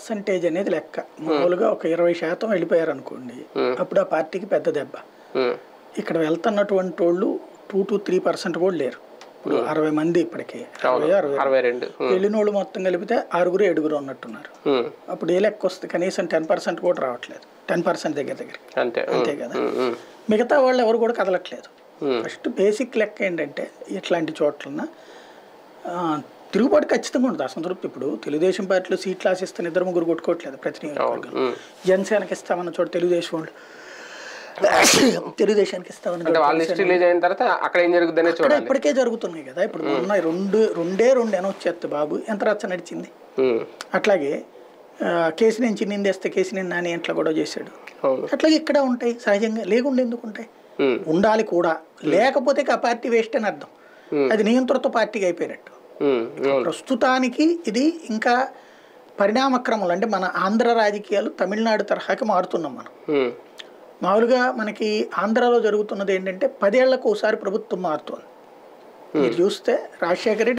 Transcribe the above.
Percentage అనేది లెక్క. మామూలుగా ఒక 20% వెళ్ళిపోయారు అనుకోండి, అప్పుడు ఆ పార్టీకి పెద్ద దెబ్బ. ఇక్కడ వెళ్తున్నటువంటి వాళ్ళు 2 to 3% కూడా లేరు. ఇప్పుడు 60 మంది ఇప్పటికే 62 వెళ్ళిన వాళ్ళు మొత్తం కలిపితే 6 7 ఉన్నట్టున్నారు. అప్పుడు ఏ లెక్క వస్తుంది? కనీసం 10% కూడా రావట్లేదు. 10% దగ్గర అంతే కదా. మిగతా వాళ్ళు ఎవరు కూడా కదలట్లేదు. ఫస్ట్ బేసిక్ లెక్క ఏంటంటే ఇట్లాంటి చోట్లన తిరుగుబాటు ఖచ్చితంగా ఉంటుంది. అసంతృప్తి ఇప్పుడు తెలుగుదేశం పార్టీలో సీట్లు ఆశిస్తాను 2-3 కొట్టుకోవట్లేదు ప్రతి నియోజకవర్గం. జనసేనకి ఇస్తామన్న చోట తెలుగుదేశం వాళ్ళు తెలుగుదేశానికి ఇస్తామని ఇప్పటికే జరుగుతున్నాయి కదా. ఇప్పుడు మొన్న రెండే అనౌన్స్ చేస్తే బాబు ఎంత రచ్చ నడిచింది. అట్లాగే కేసీనేని చిన్నిందేస్తే కేసీనేని నాని ఇంట్లో కూడా చేశాడు. అట్లాగే ఇక్కడ ఉంటాయి సహజంగా, లేకుండా ఎందుకు ఉంటాయి? ఉండాలి కూడా. లేకపోతే ఆ పార్టీ వేస్ట్ అని అర్థం. అది నియంత్రణతో పార్టీకి అయిపోయినట్టు. ప్రస్తుతానికి ఇది ఇంకా పరిణామక్రమంలో, అంటే మన ఆంధ్ర రాజకీయాలు తమిళనాడు తరహాకి మారుతున్నాం మనం. మామూలుగా మనకి ఆంధ్రాలో జరుగుతున్నది ఏంటంటే 10 ఏళ్లకు ఒకసారి ప్రభుత్వం మారుతుంది. మీరు చూస్తే రాజశేఖర రెడ్డి